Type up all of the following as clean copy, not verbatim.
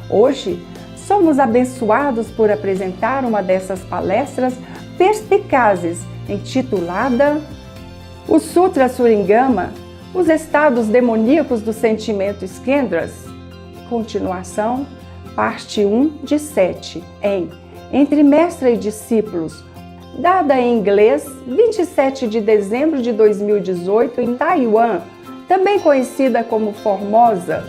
Hoje, somos abençoados por apresentar uma dessas palestras perspicazes, intitulada O Sutra Suringama, os estados demoníacos do sentimento Skendras. Continuação, parte 1 de 7, Entre Mestre e Discípulos, dada em inglês, 27 de dezembro de 2018, em Taiwan, também conhecida como Formosa.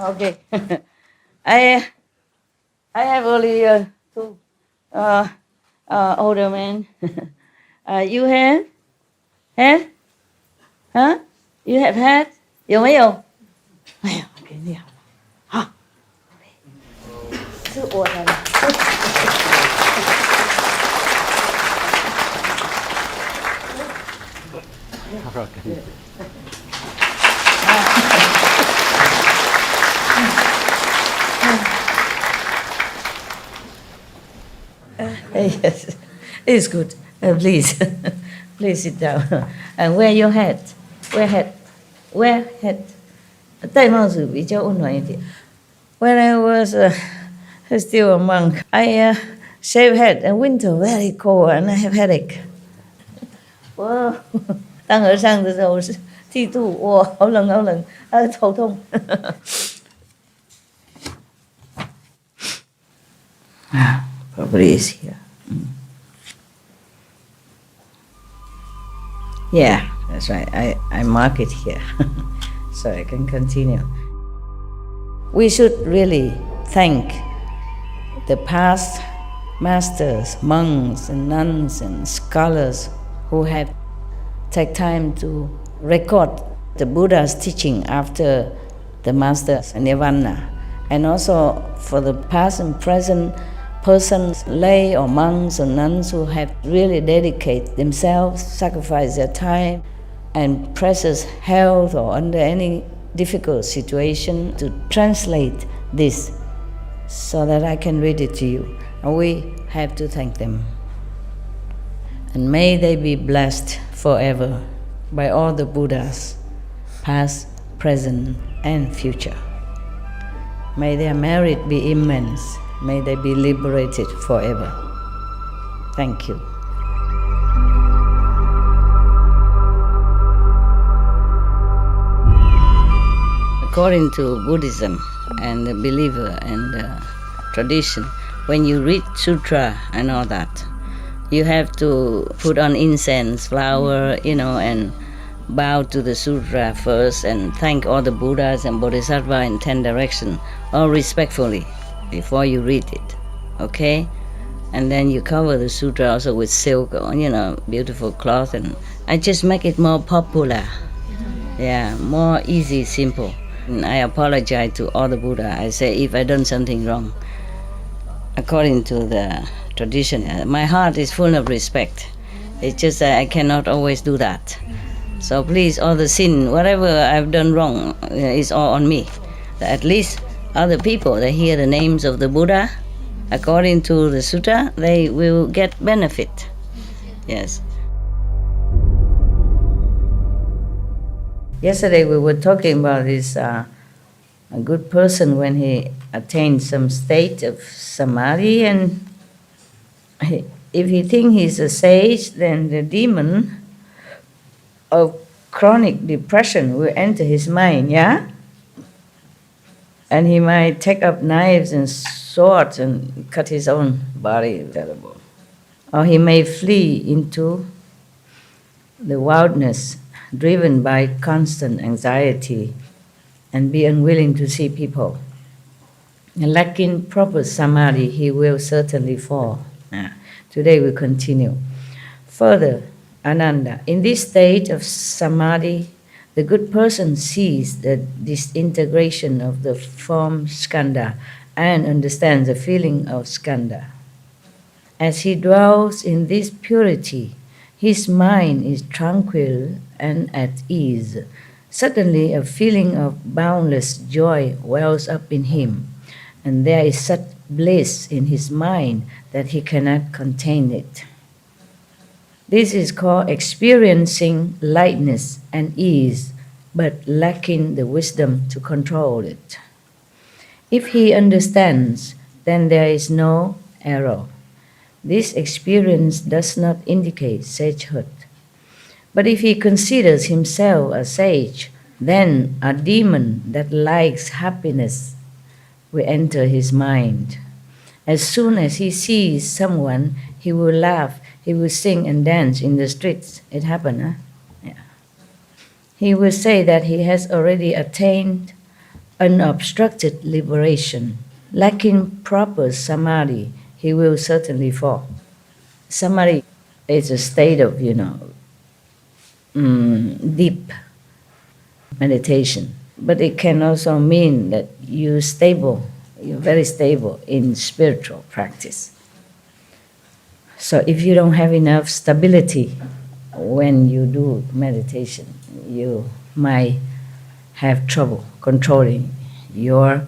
Okay, I have only two older men. You have? Have? Huh? You have had? 有没有？哎呀，我给你好了，好，是我的了。Yes, it's good. Please, please sit down. And wear your hat. Wear hat. Wear hat. 戴帽子比较温暖一点。When I was still a monk, I shave head in winter, very cold, and I have headache. 我当和尚的时候是剃度，哇，好冷好冷，头痛。Probably is here. Yeah, that's right. I mark it here so I can continue. We should really thank the past masters, monks and nuns and scholars who have taken time to record the Buddha's teaching after the master's nirvana, and also for the past and present persons, lay or monks or nuns who have really dedicated themselves, sacrificed their time and precious health or under any difficult situation to translate this so that I can read it to you. And we have to thank them. And may they be blessed forever by all the Buddhas, past, present, and future. May their merit be immense. May they be liberated forever. Thank you. According to Buddhism and the believer and the tradition, when you read sutra and all that, you have to put on incense, flower, and bow to the sutra first and thank all the Buddhas and Bodhisattvas in 10 directions, all respectfully, before you read it, okay? And then you cover the sutra also with silk or, beautiful cloth, and I just make it more popular. Yeah, more easy, simple. And I apologize to all the Buddha. I say if I done something wrong, according to the tradition, my heart is full of respect. It's just that I cannot always do that. So please, all the sin, whatever I've done wrong, is all on me. At least other people, they hear the names of the Buddha, according to the sutta, they will get benefit. Yes. Yesterday we were talking about this a good person when he attains some state of samadhi, and if he thinks he's a sage, then the demon of chronic depression will enter his mind, yeah? And he might take up knives and swords and cut his own body. Terrible. Or he may flee into the wildness driven by constant anxiety and be unwilling to see people. And lacking proper samadhi, he will certainly fall Today we continue. Further, Ananda, in this state of samadhi, the good person sees the disintegration of the form skandha and understands the feeling of skandha. As he dwells in this purity, his mind is tranquil and at ease. Suddenly, a feeling of boundless joy wells up in him, and there is such bliss in his mind that he cannot contain it. This is called experiencing lightness and ease, but lacking the wisdom to control it. If he understands, then there is no error. This experience does not indicate sagehood. But if he considers himself a sage, then a demon that likes happiness will enter his mind. As soon as he sees someone, he will laugh, he will sing and dance in the streets. It happened, huh? Yeah. He will say that he has already attained unobstructed liberation. Lacking proper samadhi, he will certainly fall. Samadhi is a state of, deep meditation. But it can also mean that you're very stable in spiritual practice. So if you don't have enough stability when you do meditation, you might have trouble controlling your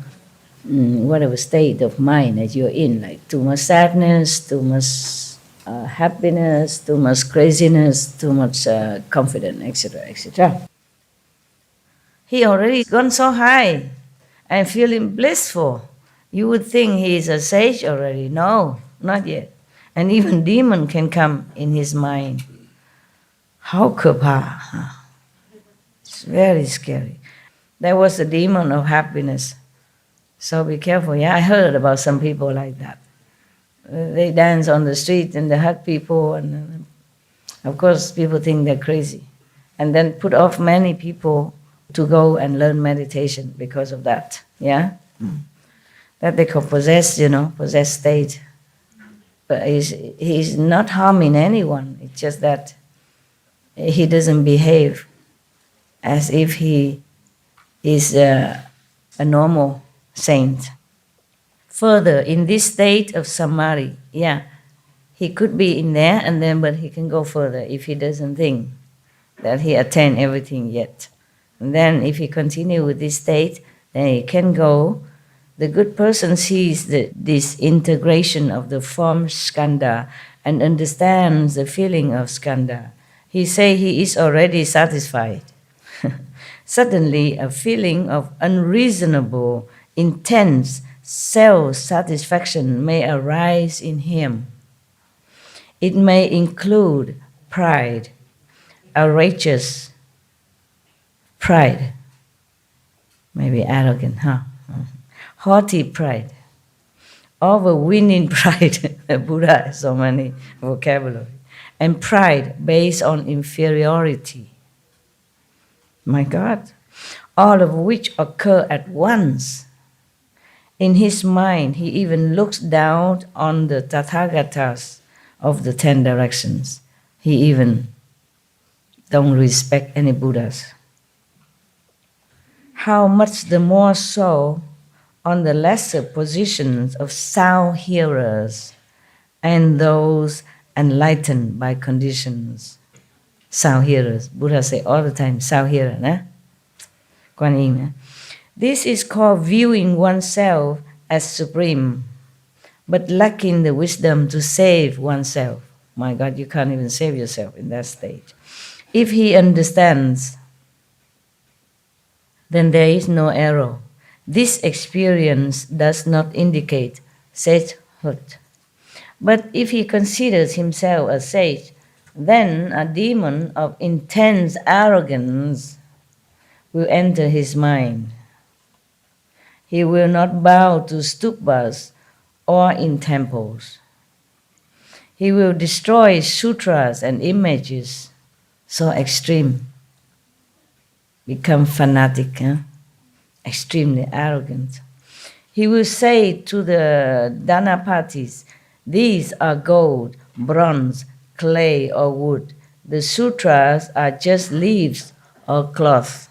whatever state of mind that you're in, like too much sadness, too much happiness, too much craziness, too much confidence, etc., etc. He already gone so high and feeling blissful. You would think he is a sage already. No, not yet. And even demon can come in his mind. How kapa? It's very scary. There was a demon of happiness. So be careful. Yeah, I heard about some people like that. They dance on the street and they hug people, and of course people think they're crazy. And then put off many people to go and learn meditation because of that. Yeah? That they call possessed state. But he's not harming anyone. It's just that he doesn't behave as if he is a normal saint. Further, in this state of samadhi, he could be in there but he can go further if he doesn't think that he attained everything yet. And then if he continue with this state, then he can go. The good person sees this integration of the form skandha and understands the feeling of skandha. He say he is already satisfied. Suddenly, a feeling of unreasonable, intense self-satisfaction may arise in him. It may include pride, outrageous pride, maybe arrogant, haughty pride, overweening pride. Buddha has so many vocabulary. And pride based on inferiority. My God, all of which occur at once. In his mind, he even looks down on the Tathagatas of the 10 directions. He even don't respect any Buddhas. How much the more so on the lesser positions of sound hearers and those enlightened by conditions. Sound hearers. Buddha say all the time, sound hearer. Kuan Yin. This is called viewing oneself as supreme, but lacking the wisdom to save oneself. My God, you can't even save yourself in that stage. If he understands, then there is no error. This experience does not indicate sagehood. But if he considers himself a sage, then a demon of intense arrogance will enter his mind. He will not bow to stupas or in temples. He will destroy sutras and images so extreme, become fanatic, extremely arrogant. He will say to the Dhanapatis, "These are gold, bronze, clay, or wood. The sutras are just leaves or cloth.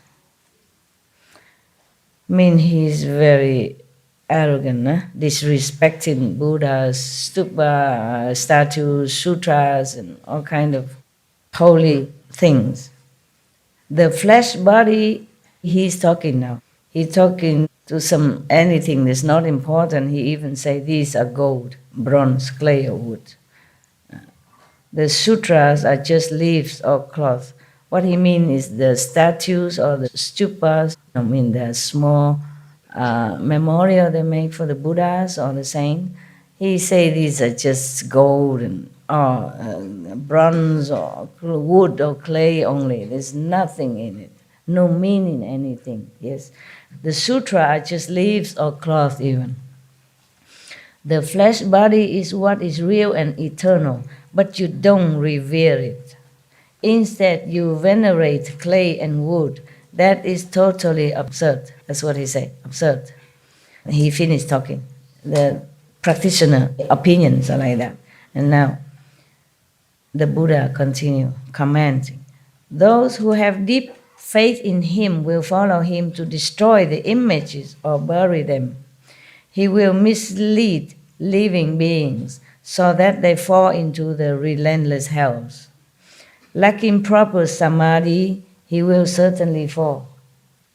Mean he's very arrogant, disrespecting Buddhas, stupa, statues, sutras, and all kind of holy things. The flesh body, he's talking now. He's talking to some anything that's not important. He even say these are gold, bronze, clay, or wood. The sutras are just leaves or cloth. What he means is the statues or the stupas, the small memorial they make for the Buddhas or the saint. He say these are just gold and bronze or wood or clay only. There's nothing in it, no meaning anything. Yes, the sutra are just leaves or cloth even. The flesh body is what is real and eternal, but you don't revere it. Instead, you venerate clay and wood. That is totally absurd. That's what he said, absurd. He finished talking. The practitioner opinions are like that. And now, the Buddha continued commenting. Those who have deep faith in him will follow him to destroy the images or bury them. He will mislead living beings so that they fall into the relentless hells. Lacking proper samadhi, he will certainly fall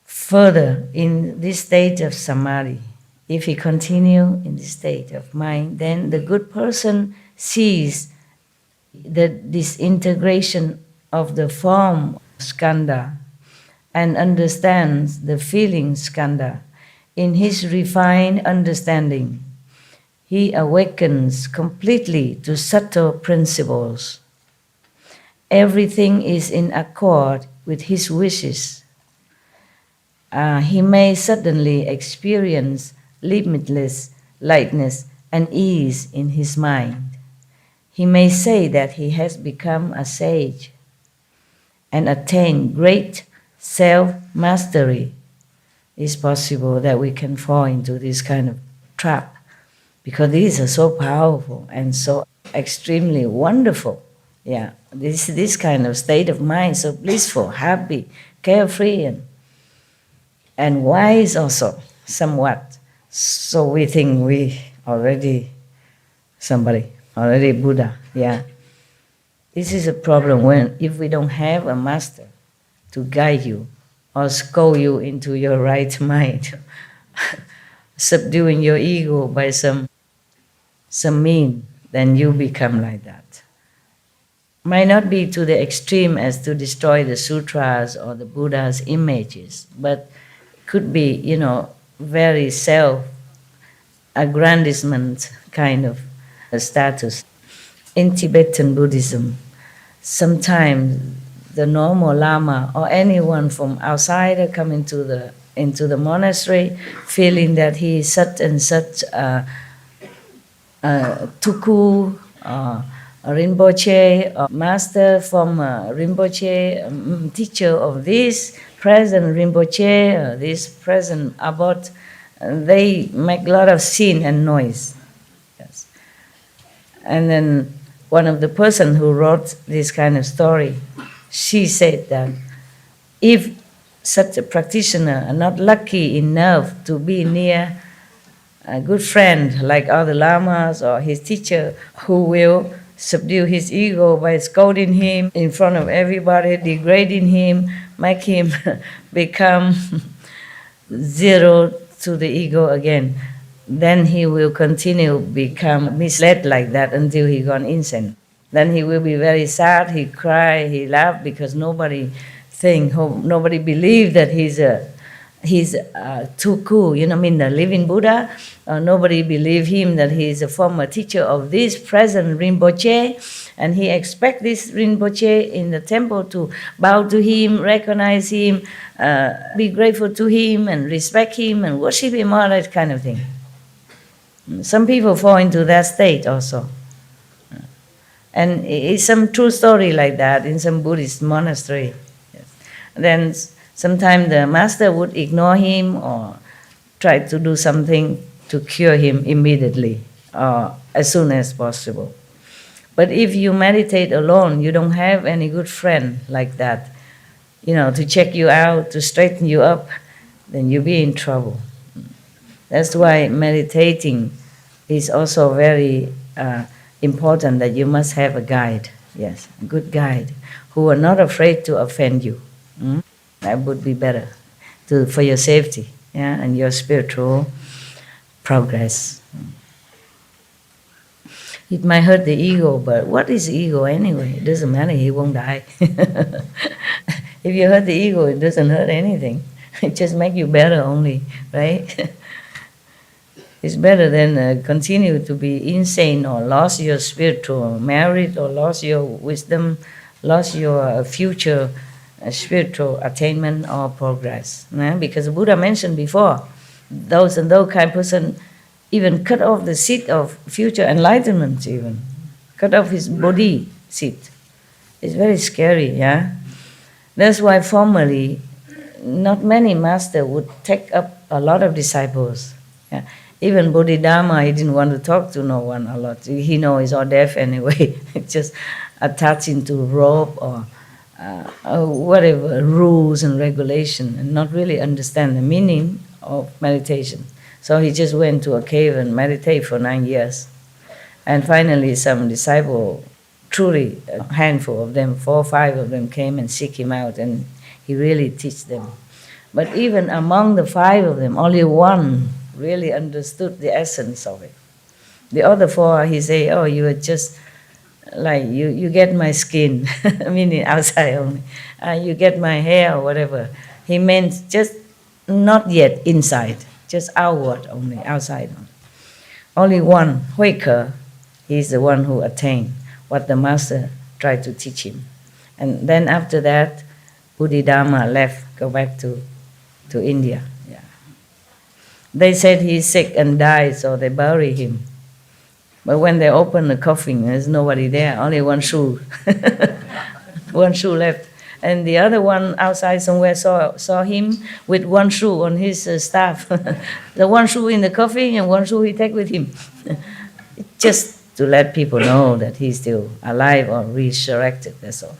further in this state of samadhi. If he continue in this state of mind, then the good person sees the disintegration of the form skandha and understands the feeling skandha. In his refined understanding, he awakens completely to subtle principles. Everything is in accord with his wishes. He may suddenly experience limitless lightness and ease in his mind. He may say that he has become a sage and attained great self-mastery. It's possible that we can fall into this kind of trap because these are so powerful and so extremely wonderful. Yeah, this kind of state of mind, so blissful, happy, carefree, and wise also, somewhat. So we think we already somebody, already Buddha. Yeah. This is a problem if we don't have a master to guide you or scold you into your right mind, subduing your ego by some mean, then you become like that. Might not be to the extreme as to destroy the sutras or the Buddha's images, but could be, very self-aggrandizement kind of a status. In Tibetan Buddhism, sometimes the normal Lama or anyone from outside come into the monastery feeling that he is such and such Tuku, a Rinpoche, a master from Rinpoche, teacher of this present Rinpoche, this present abbot. They make a lot of scene and noise. Yes. And then one of the person who wrote this kind of story, she said that if such a practitioner are not lucky enough to be near a good friend like other lamas or his teacher who will subdue his ego by scolding him in front of everybody, degrading him, make him become zero to the ego again, then he will continue become misled like that until he gone insane. Then he will be very sad, he cry, he laugh because nobody believe that he's too cool, the living Buddha. Nobody believe him that he is a former teacher of this present Rinpoche, and he expect this Rinpoche in the temple to bow to him, recognize him, be grateful to him, and respect him, and worship him, all that kind of thing. Some people fall into that state also. And it's some true story like that in some Buddhist monastery. Yes. Then sometimes the master would ignore him or try to do something to cure him immediately or as soon as possible. But if you meditate alone, you don't have any good friend like that, to check you out, to straighten you up, then you'll be in trouble. That's why meditating is also very important, that you must have a guide, yes, a good guide, who are not afraid to offend you. That would be better for your safety, yeah, and your spiritual progress. It might hurt the ego, but what is ego anyway? It doesn't matter, he won't die. If you hurt the ego, it doesn't hurt anything. It just makes you better only, right? It's better than continue to be insane or lost your spiritual merit or lost your wisdom, lost your future spiritual attainment or progress. Because the Buddha mentioned before, those kind of person even cut off the seed of future enlightenment, even cut off his body seed. It's very scary, yeah. That's why formerly, not many masters would take up a lot of disciples. Yeah. Even Bodhidharma, he didn't want to talk to no one a lot. He knows he's all deaf anyway. Just attached into rope or whatever rules and regulation, and not really understand the meaning of meditation. So he just went to a cave and meditated for 9 years. And finally some disciple, truly a handful of them, 4 or 5 of them came and seek him out, and he really teach them. But even among the 5 of them, only one really understood the essence of it. The other 4, he say, oh, you are just like, you get my skin, meaning outside only. You get my hair or whatever. He meant just not yet inside, just outward only, outside only. Only one, Huike, he's the one who attained what the master tried to teach him. And then after that, Bodhidharma left, go back to India. Yeah. They said he's sick and died, so they bury him. But when they open the coffin, there's nobody there, only one shoe. One shoe left. And the other one outside somewhere saw him with one shoe on his staff. The one shoe in the coffin and one shoe he take with him. Just to let people know that he's still alive or resurrected, that's all.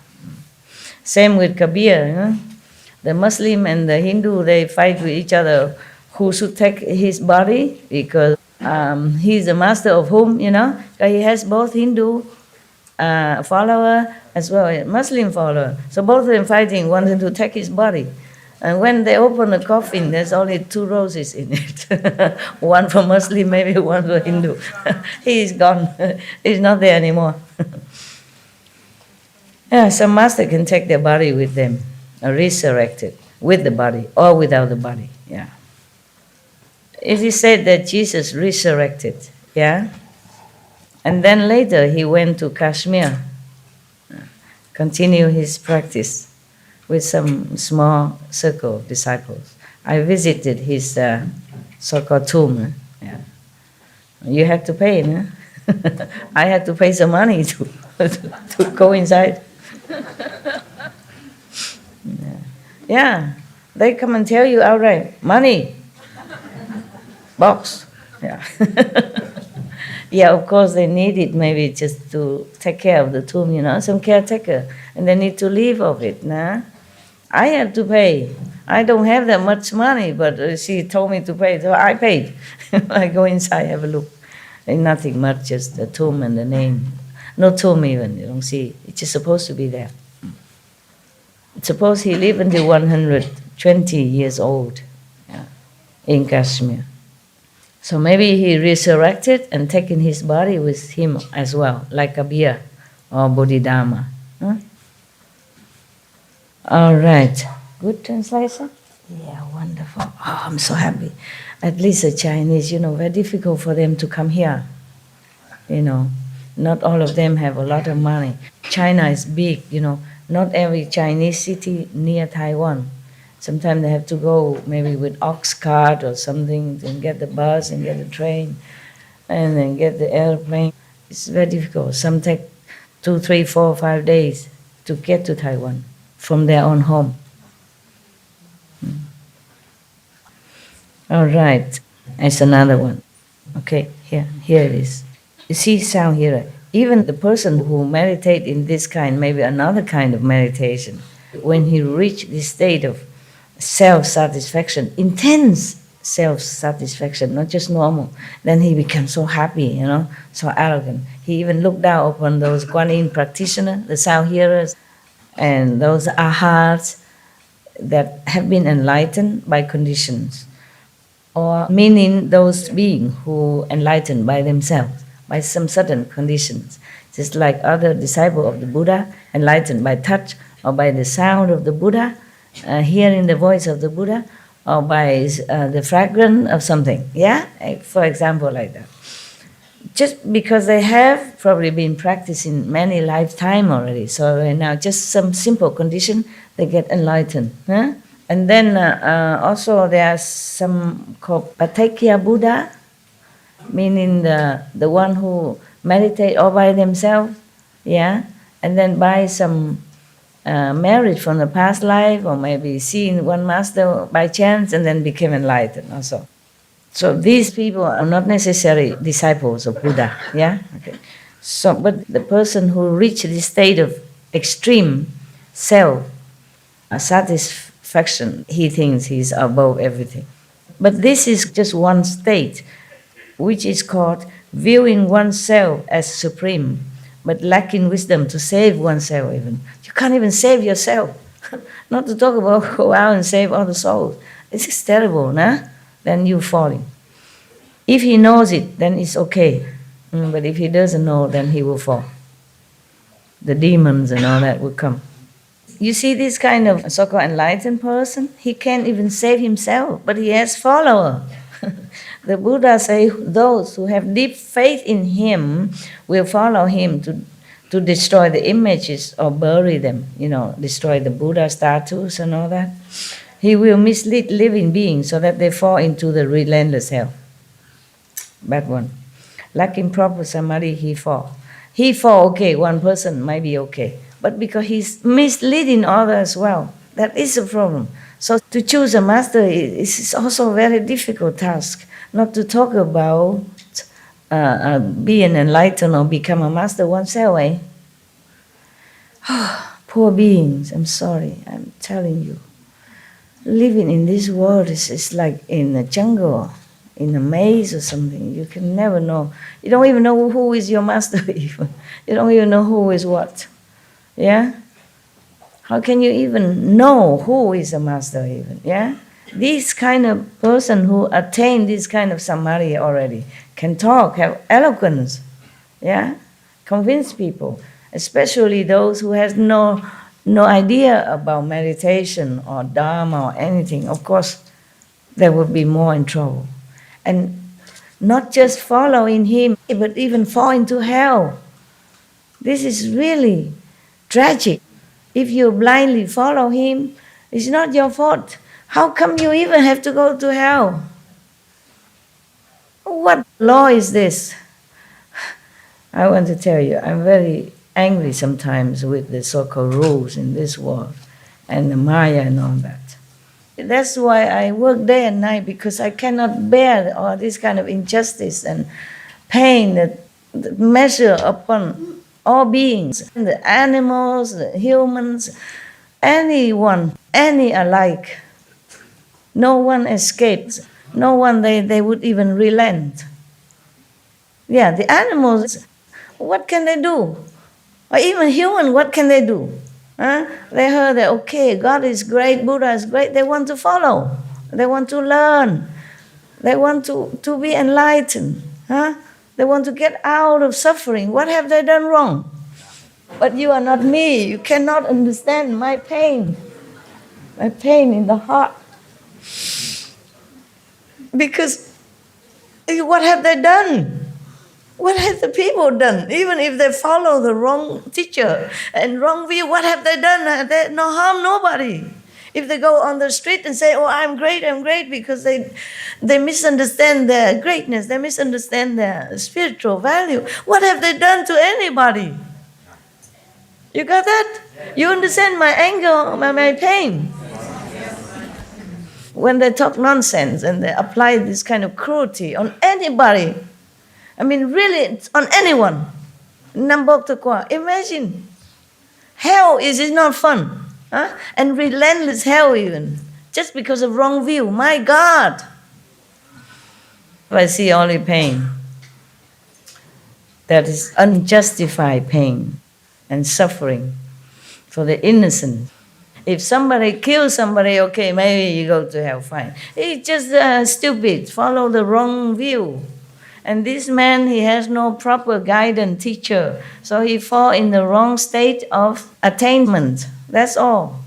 Same with Kabir. The Muslim and the Hindu, they fight with each other who should take his body, because he's the master of whom, he has both Hindu follower as well as Muslim follower. So both of them fighting, wanting to take his body. And when they open the coffin, there's only 2 roses in it. One for Muslim, maybe one for Hindu. He is gone. He's not there anymore. Yeah, some master can take their body with them, resurrected, with the body or without the body. Yeah. It is said that Jesus resurrected, yeah? And then later he went to Kashmir, continue his practice with some small circle of disciples. I visited his so-called tomb. Yeah. You have to pay, no? I had to pay some money to go inside. Yeah, they come and tell you outright, money, box. Yeah. Yeah, of course they need it maybe just to take care of the tomb, some caretaker, and they need to live of it, nah? I have to pay. I don't have that much money, but she told me to pay, so I paid. I go inside, have a look. Ain't nothing much, just the tomb and the name. No tomb even, you don't see. It's just supposed to be there. Suppose he lived until 120 years old, yeah, in Kashmir. So maybe he resurrected and taken his body with him as well, like Kabir or Bodhidharma. Huh? All right. Good translation? Yeah, wonderful. Oh, I'm so happy. At least the Chinese, very difficult for them to come here. Not all of them have a lot of money. China is big, Not every Chinese city near Taiwan. Sometimes they have to go maybe with ox cart or something, and get the bus and get the train and then get the airplane. It's very difficult. Some take 2, 3, 4, 5 days to get to Taiwan from their own home. All right, it's another one. Okay, here it is. You see sound here, right? Even the person who meditate in this kind, maybe another kind of meditation, when he reach this state of self-satisfaction, intense self-satisfaction, not just normal, then he becomes so happy, so arrogant. He even looked down upon those Kuan Yin practitioners, the sound hearers, and those ahats that have been enlightened by conditions, or meaning those beings who enlightened by themselves, by some certain conditions, just like other disciples of the Buddha, enlightened by touch or by the sound of the Buddha, hearing the voice of the Buddha, or by the fragrance of something, for example, like that. Just because they have probably been practicing many lifetimes already, so right now just some simple condition, they get enlightened. And then also there are some called Patekya Buddha, meaning the one who meditate all by themselves, and then by some merit from the past life, or maybe seeing one master by chance and then became enlightened also. So these people are not necessarily disciples of Buddha, Okay. So, but the person who reached this state of extreme self-satisfaction, he thinks he's above everything. But this is just one state, which is called viewing oneself as supreme, but lacking wisdom to save oneself even. You can't even save yourself. Not to talk about go out and save other souls. This is terrible, Then you're falling. If he knows it, then it's okay. But if he doesn't know, then he will fall. The demons and all that will come. You see this kind of so-called enlightened person, he can't even save himself, but he has followers. The Buddha says those who have deep faith in him will follow him to destroy the images or bury them, destroy the Buddha statues and all that. He will mislead living beings so that they fall into the relentless hell. Bad one. Lacking proper samadhi, he fall. He fall, okay, one person might be okay. But because he's misleading others as well, that is a problem. So to choose a master is also a very difficult task. Not to talk about being enlightened or become a master oneself, Poor beings, I'm sorry, I'm telling you. Living in this world is like in a jungle, in a maze or something. You can never know. You don't even know who is your master even. You don't even know who is what. How can you even know who is a master even? This kind of person who attained this kind of samadhi already can talk, have eloquence, convince people, especially those who has no idea about meditation or dharma or anything. Of course, they would be more in trouble. And not just following him, but even fall into hell. This is really tragic. If you blindly follow him, it's not your fault. How come you even have to go to hell? What law is this? I want to tell you, I'm very angry sometimes with the so-called rules in this world and the Maya and all that. That's why I work day and night, because I cannot bear all this kind of injustice and pain that measure upon all beings, the animals, the humans, anyone, any alike. No one escapes. No one they would even relent. The animals, what can they do? Or even human, what can they do? They heard that, okay, God is great, Buddha is great. They want to follow. They want to learn. They want to be enlightened. They want to get out of suffering. What have they done wrong? But you are not me. You cannot understand my pain in the heart. Because what have they done? What have the people done? Even if they follow the wrong teacher and wrong view, what have they done? They no harm nobody. If they go on the street and say, I'm great, because they misunderstand their greatness, they misunderstand their spiritual value. What have they done to anybody? You got that? You understand my anger, my pain? When they talk nonsense and they apply this kind of cruelty on anybody, I mean really on anyone, Nam Bok Tu Kwa. Imagine. Hell is not fun. Huh? And relentless hell even. Just because of wrong view. My God. I see only pain. That is unjustified pain and suffering for the innocent. If somebody kills somebody, okay, maybe you go to hell, fine. It's just stupid, follow the wrong view. And this man, he has no proper guidance, teacher. So he fall in the wrong state of attainment. That's all.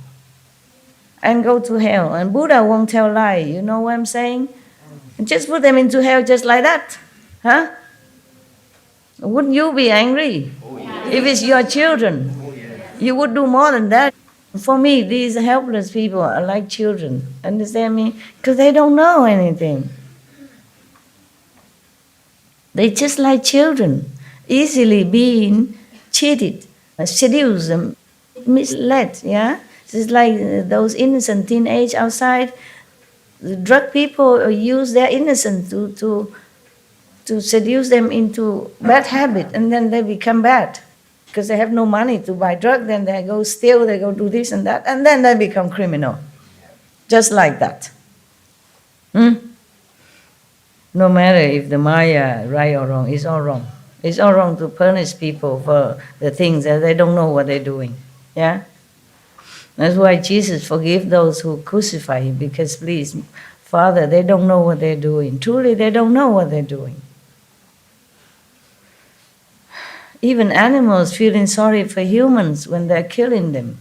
And go to hell. And Buddha won't tell lie. You know what I'm saying? Just put them into hell just like that. Huh? Wouldn't you be angry? Oh, yeah. If it's your children, oh, yeah. You would do more than that. For me, these helpless people are like children. Understand me? Because they don't know anything. They just like children, easily being cheated, seduced, misled. Yeah, it's like those innocent teenage outside. The drug people use their innocence to seduce them into bad habit, and then they become bad because they have no money to buy drug. Then they go steal, they go do this and that, and then they become criminal, just like that. No matter if the Maya right or wrong, it's all wrong. It's all wrong to punish people for the things that they don't know what they're doing. Yeah. That's why Jesus forgive those who crucify him, because please, Father, they don't know what they're doing. Truly, they don't know what they're doing. Even animals feeling sorry for humans when they're killing them.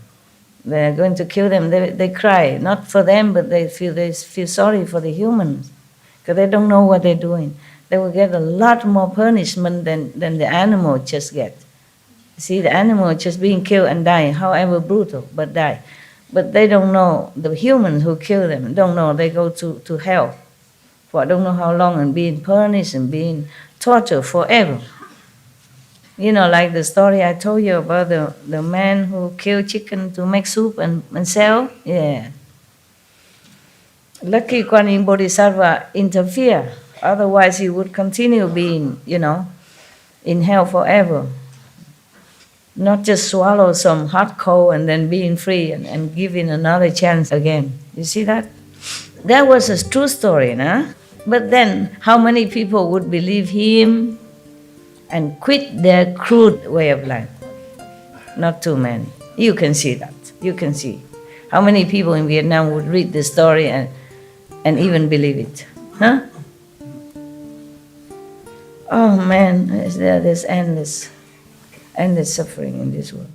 They're going to kill them, they cry, not for them, but they feel sorry for the humans, because they don't know what they're doing. They will get a lot more punishment than the animal just get. See, the animal just being killed and dying, however brutal, but die. But they don't know, the humans who kill them don't know, they go to hell for I don't know how long and being punished and being tortured forever. You know, like the story I told you about the man who killed chicken to make soup and sell? Yeah. Lucky Kuan Yin Bodhisattva interfere, otherwise he would continue being, in hell forever. Not just swallow some hot coal and then being free and giving another chance again. You see that? That was a true story, nah? But then, how many people would believe him and quit their crude way of life? Not too many. You can see that. You can see. How many people in Vietnam would read the story and even believe it? Huh? Oh man, there's endless suffering in this world.